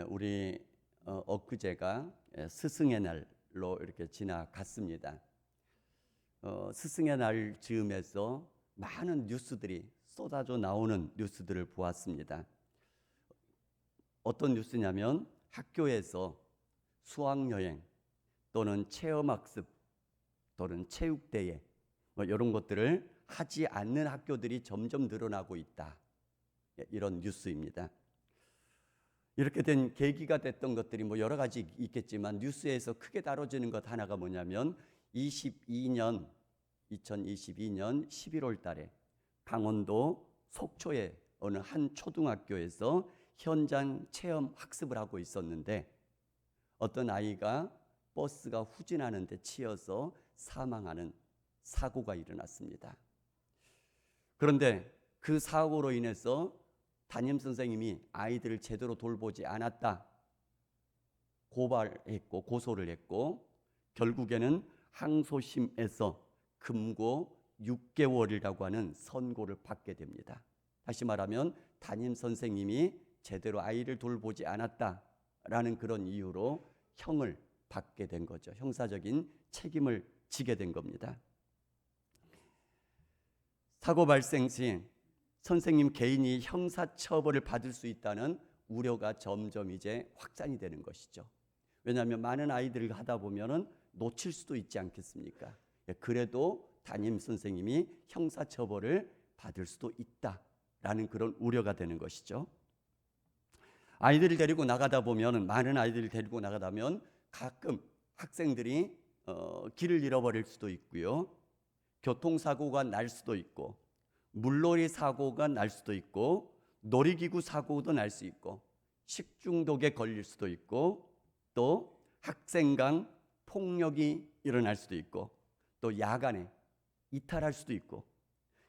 우리 엊그제가 스승의 날로 이렇게 지나갔습니다. 스승의 날 즈음에서 많은 뉴스들이 쏟아져 나오는 뉴스들을 보았습니다. 어떤 뉴스냐면 학교에서 수학여행 또는 체험학습 또는 체육대회 이런 것들을 하지 않는 학교들이 점점 늘어나고 있다. 이런 뉴스입니다. 이렇게 된 계기가 됐던 것들이 여러 가지 있겠지만 뉴스에서 크게 다뤄지는 것 하나가 뭐냐면 2022년 11월 달에 강원도 속초의 어느 한 초등학교에서 현장 체험 학습을 하고 있었는데 어떤 아이가 버스가 후진하는 데 치여서 사망하는 사고가 일어났습니다. 그런데 그 사고로 인해서 담임 선생님이 아이들을 제대로 돌보지 않았다 고발했고 고소를 했고 결국에는 항소심에서 금고 6개월이라고 하는 선고를 받게 됩니다. 다시 말하면 담임 선생님이 제대로 아이를 돌보지 않았다라는 그런 이유로 형을 받게 된 거죠. 형사적인 책임을 지게 된 겁니다. 사고 발생 시 선생님 개인이 형사처벌을 받을 수 있다는 우려가 점점 이제 확산이 되는 것이죠. 왜냐하면 많은 아이들을 하다 보면은 놓칠 수도 있지 않겠습니까? 그래도 담임 선생님이 형사처벌을 받을 수도 있다라는 그런 우려가 되는 것이죠. 아이들을 데리고 나가다 보면 많은 아이들을 데리고 나가다면 가끔 학생들이 길을 잃어버릴 수도 있고요. 교통사고가 날 수도 있고 물놀이 사고가 날 수도 있고 놀이기구 사고도 날 수 있고 식중독에 걸릴 수도 있고 또 학생 간 폭력이 일어날 수도 있고 또 야간에 이탈할 수도 있고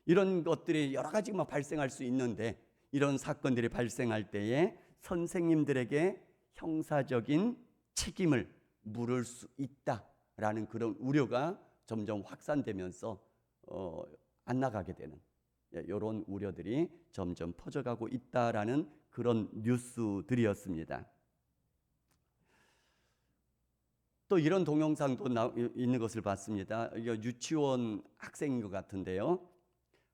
이런 것들이 여러 가지가 발생할 수 있는데 이런 사건들이 발생할 때에 선생님들에게 형사적인 책임을 물을 수 있다라는 그런 우려가 점점 확산되면서 안 나가게 되는 이런 우려들이 점점 퍼져가고 있다라는 그런 뉴스들이었습니다. 또 이런 동영상도 있는 것을 봤습니다. 유치원 학생인 것 같은데요.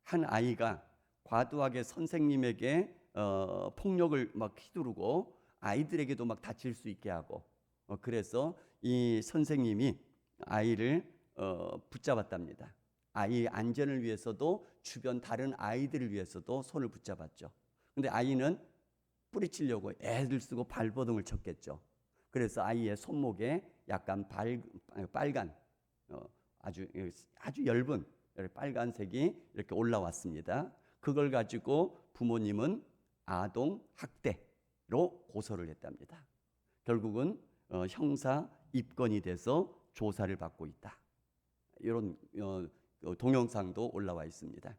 한 아이가 과도하게 선생님에게 폭력을 막 휘두르고 아이들에게도 막 다칠 수 있게 하고 그래서 이 선생님이 아이를 붙잡았답니다. 아이의 안전을 위해서도 주변 다른 아이들을 위해서도 손을 붙잡았죠. 근데 아이는 뿌리치려고 애를 쓰고 발버둥을 쳤겠죠. 그래서 아이의 손목에 약간 빨간 아주 엷은 빨간색이 이렇게 올라왔습니다. 그걸 가지고 부모님은 아동 학대로 고소를 했답니다. 결국은 형사 입건이 돼서 조사를 받고 있다. 이런 동영상도 올라와 있습니다.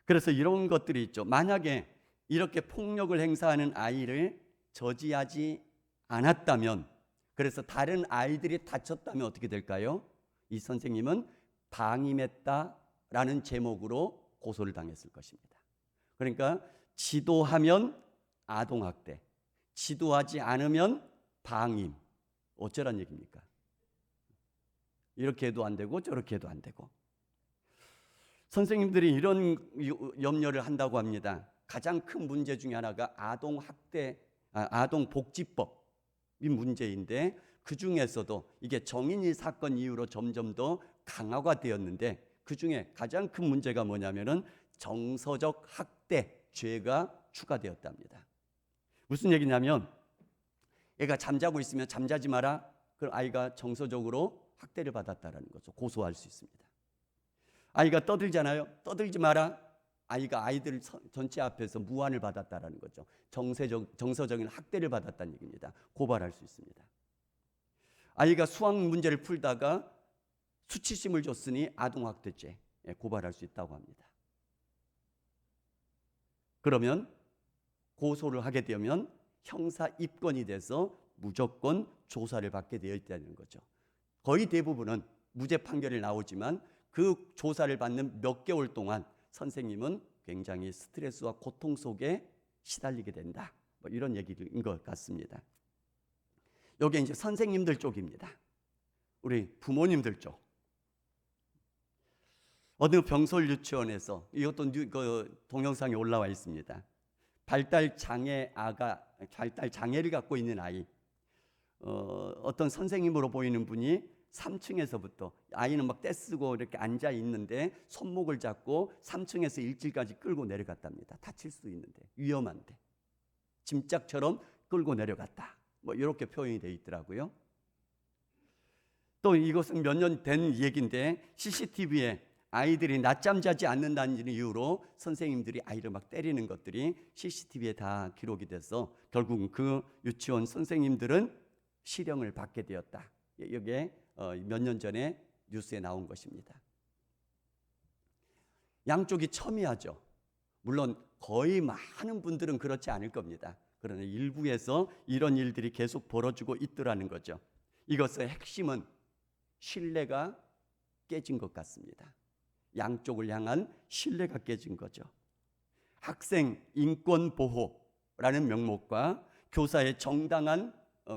그래서 이런 것들이 있죠. 만약에 이렇게 폭력을 행사하는 아이를 저지하지 않았다면, 그래서 다른 아이들이 다쳤다면 어떻게 될까요? 이 선생님은 방임했다라는 제목으로 고소를 당했을 것입니다. 그러니까 지도하면 아동학대, 지도하지 않으면 방임. 어쩌란 얘기입니까? 이렇게 해도 안 되고 저렇게 해도 안 되고. 선생님들이 이런 염려를 한다고 합니다. 가장 큰 문제 중에 하나가 아동복지법이 문제인데 그 중에서도 이게 정인이 사건 이후로 점점 더 강화가 되었는데 그 중에 가장 큰 문제가 뭐냐면은 정서적 학대 죄가 추가되었답니다. 무슨 얘기냐면 애가 잠자고 있으면 잠자지 마라. 그럼 아이가 정서적으로 학대를 받았다라는 거죠. 고소할 수 있습니다. 아이가 떠들잖아요. 떠들지 마라. 아이가 아이들 전체 앞에서 무안을 받았다라는 거죠. 정서적인 학대를 받았다는 얘기입니다. 고발할 수 있습니다. 아이가 수학 문제를 풀다가 수치심을 줬으니 아동학대죄 고발할 수 있다고 합니다. 그러면 고소를 하게 되면 형사 입건이 돼서 무조건 조사를 받게 되어 있다는 거죠. 거의 대부분은 무죄 판결이 나오지만 그 조사를 받는 몇 개월 동안 선생님은 굉장히 스트레스와 고통 속에 시달리게 된다. 뭐 이런 얘기인 것 같습니다. 이게 이제 선생님들 쪽입니다. 우리 부모님들 쪽. 어느 병솔 유치원에서 이것도 동영상에 올라와 있습니다. 발달 장애를 갖고 있는 아이, 어떤 선생님으로 보이는 분이 3층에서부터 아이는 막 떼쓰고 이렇게 앉아 있는데 손목을 잡고 3층에서 1층까지 끌고 내려갔답니다. 다칠 수도 있는데 위험한데 짐짝처럼 끌고 내려갔다. 뭐 이렇게 표현이 되어 있더라고요. 또 이것은 몇 년 된 얘기인데 CCTV에 아이들이 낮잠 자지 않는다는 이유로 선생님들이 아이를 막 때리는 것들이 CCTV에 다 기록이 돼서 결국 그 유치원 선생님들은 실형을 받게 되었다. 이게 몇 년 전에 뉴스에 나온 것입니다. 양쪽이 첨예하죠. 물론 거의 많은 분들은 그렇지 않을 겁니다. 그러나 일부에서 이런 일들이 계속 벌어지고 있더라는 거죠. 이것의 핵심은 신뢰가 깨진 것 같습니다. 양쪽을 향한 신뢰가 깨진 거죠. 학생 인권 보호라는 명목과 교사의 정당한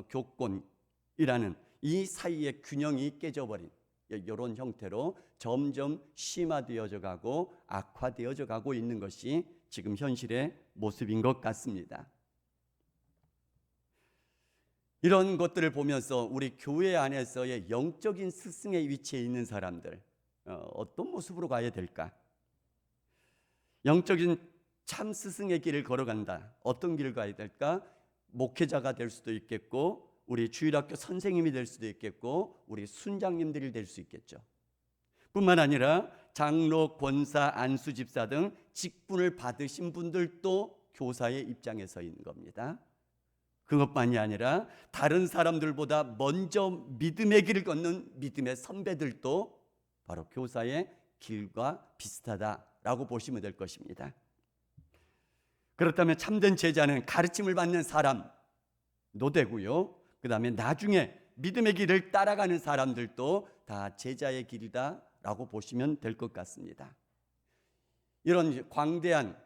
교권이라는 이 사이의 균형이 깨져버린 이런 형태로 점점 심화되어져 가고 악화되어져 가고 있는 것이 지금 현실의 모습인 것 같습니다. 이런 것들을 보면서 우리 교회 안에서의 영적인 스승의 위치에 있는 사람들, 어떤 모습으로 가야 될까? 영적인 참 스승의 길을 걸어간다. 어떤 길을 가야 될까? 목회자가 될 수도 있겠고, 우리 주일학교 선생님이 될 수도 있겠고, 우리 순장님들이 될 수 있겠죠. 뿐만 아니라 장로, 권사, 안수 집사 등 직분을 받으신 분들도 교사의 입장에 서 있는 겁니다. 그것만이 아니라 다른 사람들보다 먼저 믿음의 길을 걷는 믿음의 선배들도 바로 교사의 길과 비슷하다라고 보시면 될 것입니다. 그렇다면 참된 제자는 가르침을 받는 사람도 되고요. 그 다음에 나중에 믿음의 길을 따라가는 사람들도 다 제자의 길이다라고 보시면 될 것 같습니다. 이런 광대한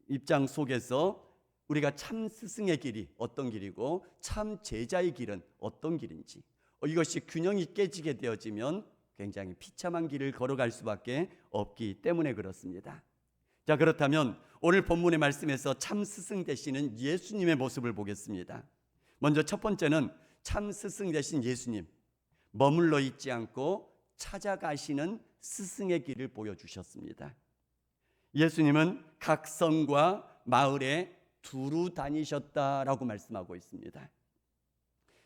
입장 속에서 우리가 참 스승의 길이 어떤 길이고 참 제자의 길은 어떤 길인지 이것이 균형이 깨지게 되어지면 굉장히 비참한 길을 걸어갈 수밖에 없기 때문에 그렇습니다. 자, 그렇다면 오늘 본문의 말씀에서 참 스승 되시는 예수님의 모습을 보겠습니다. 먼저 첫 번째는 참 스승 되신 예수님, 머물러 있지 않고 찾아가시는 스승의 길을 보여주셨습니다. 예수님은 각 성과 마을에 두루 다니셨다라고 말씀하고 있습니다.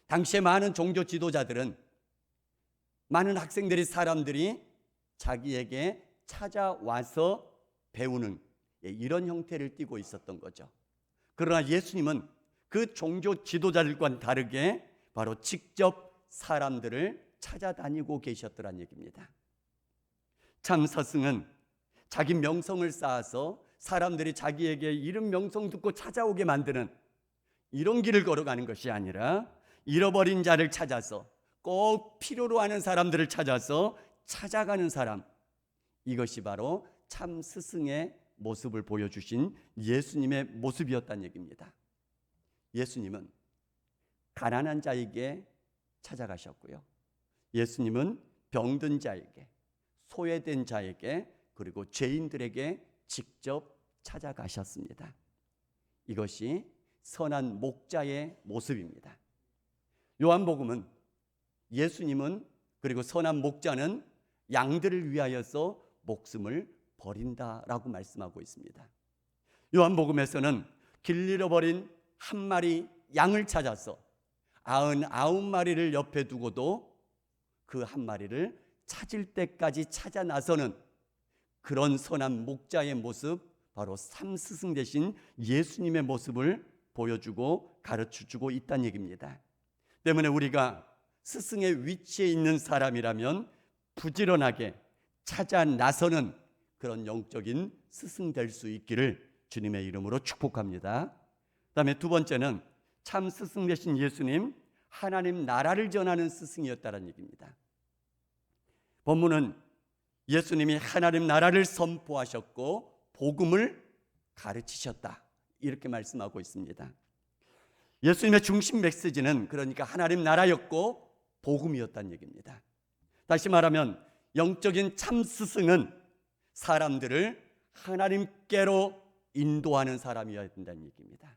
당시에 많은 종교 지도자들은 많은 학생들이 사람들이 자기에게 찾아와서 배우는 이런 형태를 띠고 있었던 거죠. 그러나 예수님은 그 종교 지도자들과는 다르게 바로 직접 사람들을 찾아다니고 계셨더란 얘기입니다. 참 스승은 자기 명성을 쌓아서 사람들이 자기에게 이름 명성 듣고 찾아오게 만드는 이런 길을 걸어가는 것이 아니라 잃어버린 자를 찾아서 꼭 필요로 하는 사람들을 찾아서 찾아가는 사람, 이것이 바로 참 스승의 모습을 보여주신 예수님의 모습이었다는 얘기입니다. 예수님은 가난한 자에게 찾아가셨고요. 예수님은 병든 자에게, 소외된 자에게, 그리고 죄인들에게 직접 찾아가셨습니다. 이것이 선한 목자의 모습입니다. 요한복음은 예수님은 그리고 선한 목자는 양들을 위하여서 목숨을 버린다라고 말씀하고 있습니다. 요한복음에서는 길 잃어버린 한 마리 양을 찾아서 99마리를 옆에 두고도 그 한 마리를 찾을 때까지 찾아 나서는 그런 선한 목자의 모습, 바로 삼스승 되신 예수님의 모습을 보여주고 가르쳐주고 있다는 얘기입니다. 때문에 우리가 스승의 위치에 있는 사람이라면 부지런하게 찾아 나서는 그런 영적인 스승 될 수 있기를 주님의 이름으로 축복합니다. 그다음에 두 번째는 참 스승 되신 예수님, 하나님 나라를 전하는 스승이었다는 얘기입니다. 본문은 예수님이 하나님 나라를 선포하셨고 복음을 가르치셨다, 이렇게 말씀하고 있습니다. 예수님의 중심 메시지는 그러니까 하나님 나라였고 복음이었다는 얘기입니다. 다시 말하면 영적인 참 스승은 사람들을 하나님께로 인도하는 사람이어야 된다는 얘기입니다.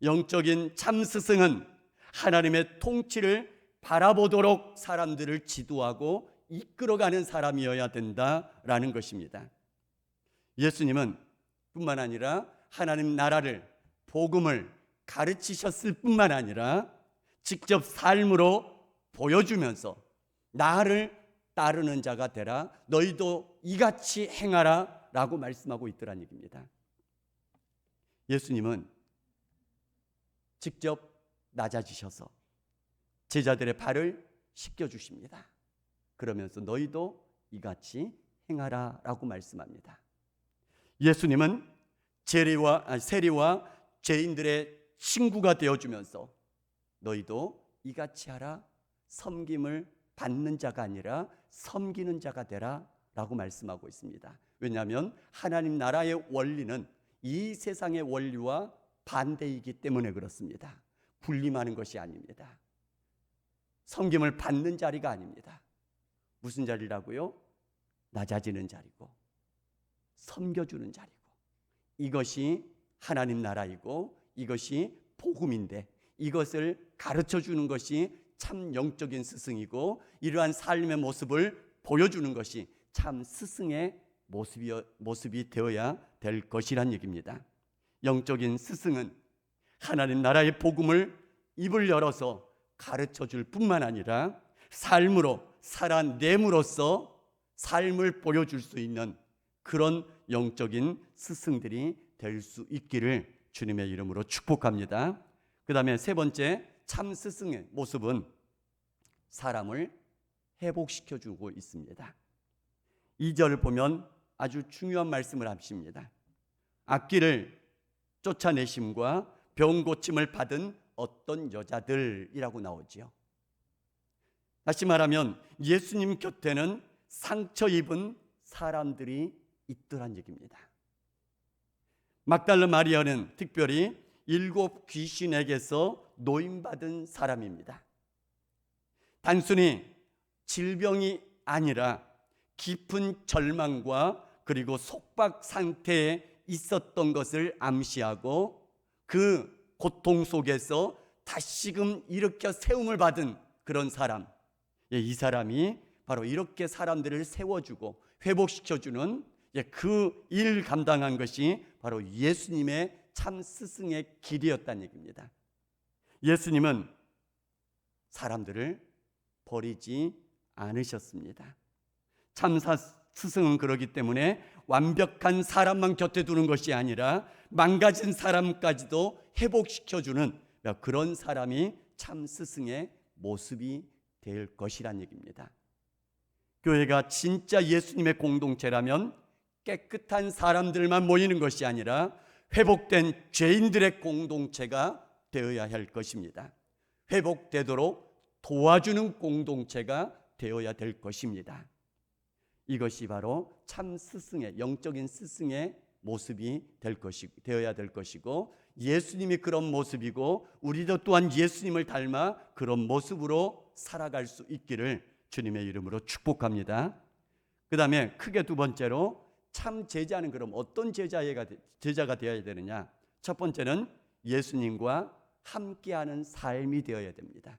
영적인 참 스승은 하나님의 통치를 바라보도록 사람들을 지도하고 이끌어가는 사람이어야 된다라는 것입니다. 예수님은 뿐만 아니라 하나님 나라를, 복음을 가르치셨을 뿐만 아니라 직접 삶으로 보여주면서 나를 따르는 자가 되라, 너희도 이같이 행하라 라고 말씀하고 있더란 얘기입니다. 예수님은 직접 낮아지셔서 제자들의 발을 씻겨주십니다. 그러면서 너희도 이같이 행하라 라고 말씀합니다. 예수님은 세리와 죄인들의 친구가 되어주면서 너희도 이같이 하라, 섬김을 받는 자가 아니라 섬기는 자가 되라 라고 말씀하고 있습니다. 왜냐하면 하나님 나라의 원리는 이 세상의 원리와 반대이기 때문에 그렇습니다. 군림하는 것이 아닙니다. 섬김을 받는 자리가 아닙니다. 무슨 자리라고요? 낮아지는 자리고 섬겨주는 자리고, 이것이 하나님 나라이고 이것이 복음인데, 이것을 가르쳐주는 것이 참 영적인 스승이고 이러한 삶의 모습을 보여주는 것이 참 스승의 모습이 되어야 될 것이란 얘기입니다. 영적인 스승은 하나님 나라의 복음을 입을 열어서 가르쳐줄 뿐만 아니라 삶으로 살아냄으로써 삶을 보여줄 수 있는 그런 영적인 스승들이 될 수 있기를 주님의 이름으로 축복합니다. 그 다음에 세 번째 참 스승의 모습은 사람을 회복시켜주고 있습니다. 2절을 보면 아주 중요한 말씀을 하십니다. 악기를 쫓아내심과 병 고침을 받은 어떤 여자들이라고 나오지요. 다시 말하면 예수님 곁에는 상처 입은 사람들이 있더란 얘기입니다. 막달라 마리아는 특별히 7 귀신에게서 노임받은 사람입니다. 단순히 질병이 아니라 깊은 절망과 그리고 속박 상태에 있었던 것을 암시하고 그 고통 속에서 다시금 일으켜 세움을 받은 그런 사람, 이 사람이 바로 이렇게 사람들을 세워주고 회복시켜주는 그 일 감당한 것이 바로 예수님의 참 스승의 길이었다는 얘기입니다. 예수님은 사람들을 버리지 않으셨습니다. 참 스승은 그러기 때문에 완벽한 사람만 곁에 두는 것이 아니라 망가진 사람까지도 회복시켜주는 그런 사람이 참 스승의 모습이 될 것이란 얘기입니다. 교회가 진짜 예수님의 공동체라면 깨끗한 사람들만 모이는 것이 아니라 회복된 죄인들의 공동체가 되어야 할 것입니다. 회복되도록 도와주는 공동체가 되어야 될 것입니다. 이것이 바로 참 스승의, 영적인 스승의 모습이 되어야 될 것이고, 예수님이 그런 모습이고 우리도 또한 예수님을 닮아 그런 모습으로 살아갈 수 있기를 주님의 이름으로 축복합니다. 그 다음에 크게 두 번째로 참 제자는 그럼 어떤 제자가 되어야 되느냐? 첫 번째는 예수님과 함께하는 삶이 되어야 됩니다.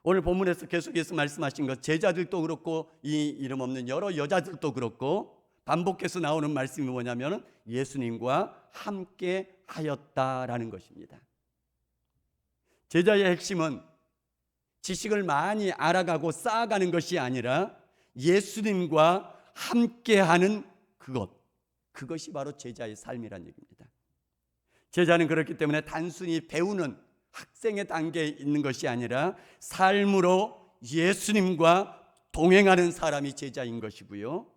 오늘 본문에서 계속해서 말씀하신 것, 제자들도 그렇고 이 이름 없는 여러 여자들도 그렇고 반복해서 나오는 말씀이 뭐냐면 예수님과 함께 하였다라는 것입니다. 제자의 핵심은 지식을 많이 알아가고 쌓아가는 것이 아니라 예수님과 함께하는 그것이 바로 제자의 삶이란 얘기입니다. 제자는 그렇기 때문에 단순히 배우는 학생의 단계에 있는 것이 아니라 삶으로 예수님과 동행하는 사람이 제자인 것이고요,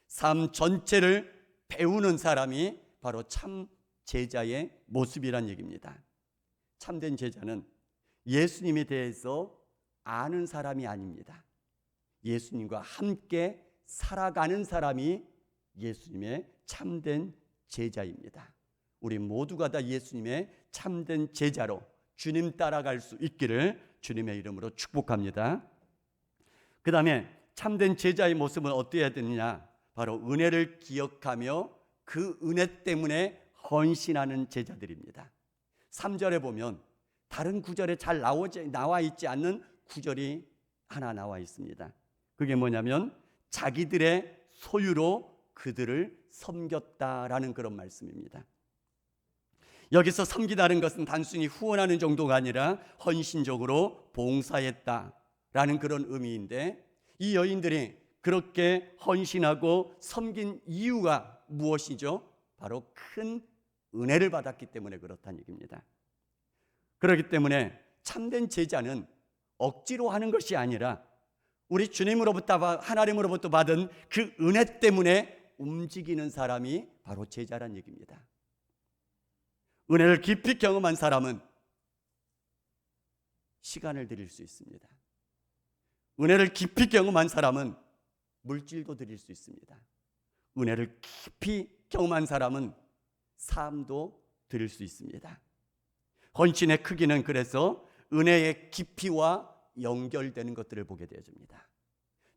삶 전체를 배우는 사람이 바로 참 제자의 모습이란 얘기입니다. 참된 제자는 예수님에 대해서 아는 사람이 아닙니다. 예수님과 함께 살아가는 사람이 예수님의 참된 제자입니다. 우리 모두가 다 예수님의 참된 제자로 주님 따라갈 수 있기를 주님의 이름으로 축복합니다. 그 다음에 참된 제자의 모습은 어떠해야 되느냐? 바로 은혜를 기억하며 그 은혜 때문에 헌신하는 제자들입니다. 3절에 보면 다른 구절에 잘 나와 있지 않는 구절이 하나 나와 있습니다. 그게 뭐냐면 자기들의 소유로 그들을 섬겼다라는 그런 말씀입니다. 여기서 섬기다는 것은 단순히 후원하는 정도가 아니라 헌신적으로 봉사했다라는 그런 의미인데, 이 여인들이 그렇게 헌신하고 섬긴 이유가 무엇이죠? 바로 큰 은혜를 받았기 때문에 그렇다는 얘기입니다. 그렇기 때문에 참된 제자는 억지로 하는 것이 아니라 우리 주님으로부터, 하나님으로부터 받은 그 은혜 때문에 움직이는 사람이 바로 제자란 얘기입니다. 은혜를 깊이 경험한 사람은 시간을 드릴 수 있습니다. 은혜를 깊이 경험한 사람은 물질도 드릴 수 있습니다. 은혜를 깊이 경험한 사람은 삶도 드릴 수 있습니다. 헌신의 크기는 그래서 은혜의 깊이와 연결되는 것들을 보게 되어집니다.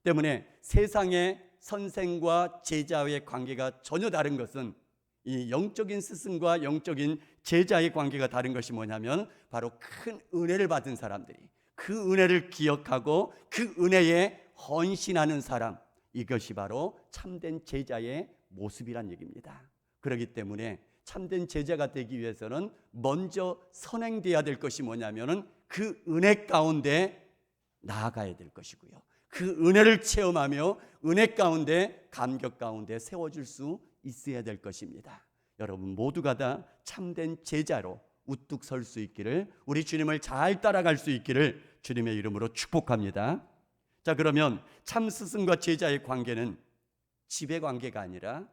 때문에 세상의 선생과 제자의 관계가 전혀 다른 것은 이 영적인 스승과 영적인 제자의 관계가 다른 것이 뭐냐면 바로 큰 은혜를 받은 사람들이 그 은혜를 기억하고 그 은혜에 헌신하는 사람, 이것이 바로 참된 제자의 모습이란 얘기입니다. 그렇기 때문에 참된 제자가 되기 위해서는 먼저 선행돼야 될 것이 뭐냐면은 그 은혜 가운데 나아가야 될 것이고요. 그 은혜를 체험하며 은혜 가운데, 감격 가운데 세워질 수 있어야 될 것입니다. 여러분 모두가 다 참된 제자로 우뚝 설 수 있기를, 우리 주님을 잘 따라갈 수 있기를 주님의 이름으로 축복합니다. 자, 그러면 참 스승과 제자의 관계는 지배 관계가 아니라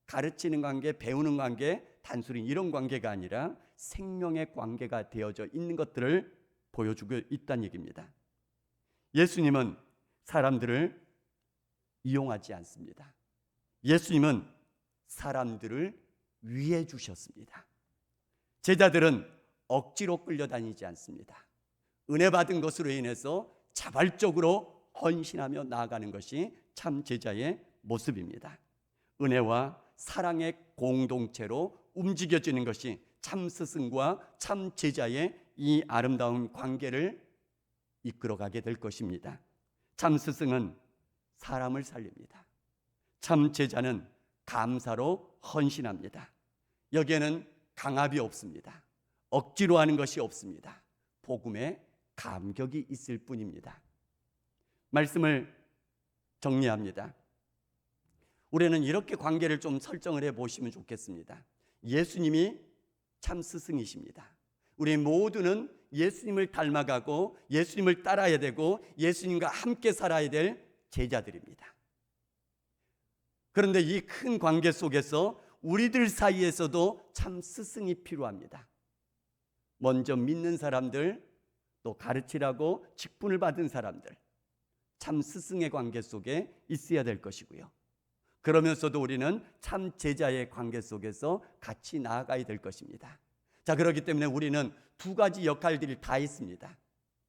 가르치는 관계, 배우는 관계, 단순히 이런 관계가 아니라 생명의 관계가 되어져 있는 것들을 보여주고 있다는 얘기입니다. 예수님은 사람들을 이용하지 않습니다. 예수님은 사람들을 위해 주셨습니다. 제자들은 억지로 끌려다니지 않습니다. 은혜 받은 것으로 인해서 자발적으로 헌신하며 나아가는 것이 참 제자의 모습입니다. 은혜와 사랑의 공동체로 움직여지는 것이 참 스승과 참 제자의 이 아름다운 관계를 이끌어가게 될 것입니다. 참 스승은 사람을 살립니다. 참 제자는 감사로 헌신합니다. 여기에는 강압이 없습니다. 억지로 하는 것이 없습니다. 복음에 감격이 있을 뿐입니다. 말씀을 정리합니다. 우리는 이렇게 관계를 좀 설정을 해보시면 좋겠습니다. 예수님이 참 스승이십니다. 우리 모두는 예수님을 닮아가고 예수님을 따라야 되고 예수님과 함께 살아야 될 제자들입니다. 그런데 이 큰 관계 속에서 우리들 사이에서도 참 스승이 필요합니다. 먼저 믿는 사람들, 또 가르치라고 직분을 받은 사람들, 참 스승의 관계 속에 있어야 될 것이고요. 그러면서도 우리는 참 제자의 관계 속에서 같이 나아가야 될 것입니다. 자, 그렇기 때문에 우리는 두 가지 역할들이 다 있습니다.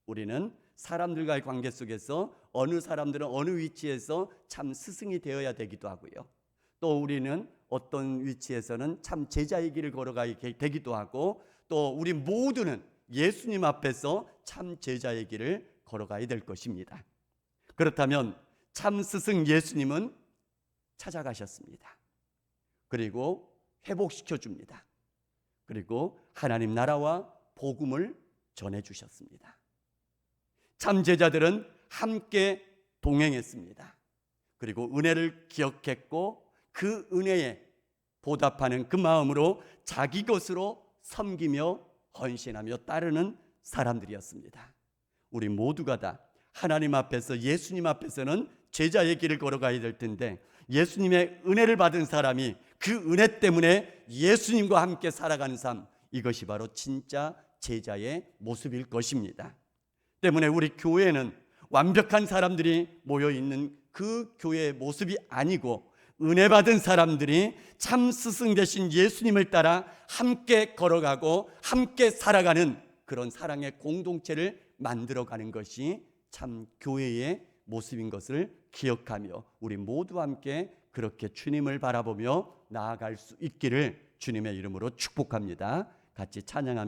우리는 사람들과의 관계 속에서 어느 사람들은 어느 위치에서 참 스승이 되어야 되기도 하고요. 또 우리는 어떤 위치에서는 참 제자의 길을 걸어가야 되기도 하고, 또 우리 모두는 예수님 앞에서 참 제자의 길을 걸어가야 될 것입니다. 그렇다면 참 스승 예수님은 찾아가셨습니다. 그리고 회복시켜 줍니다. 그리고 하나님 나라와 복음을 전해주셨습니다. 참 제자들은 함께 동행했습니다. 그리고 은혜를 기억했고 그 은혜에 보답하는 그 마음으로 자기 것으로 섬기며 헌신하며 따르는 사람들이었습니다. 우리 모두가 다 하나님 앞에서, 예수님 앞에서는 제자의 길을 걸어가야 될 텐데, 예수님의 은혜를 받은 사람이 그 은혜 때문에 예수님과 함께 살아가는 삶, 이것이 바로 진짜 제자의 모습일 것입니다. 때문에 우리 교회는 완벽한 사람들이 모여있는 그 교회의 모습이 아니고 은혜 받은 사람들이 참 스승 되신 예수님을 따라 함께 걸어가고 함께 살아가는 그런 사랑의 공동체를 만들어가는 것이 참 교회의 모습인 것을 기억하며 우리 모두 함께 그렇게 주님을 바라보며 나아갈 수 있기를 주님의 이름으로 축복합니다. 같이 찬양하며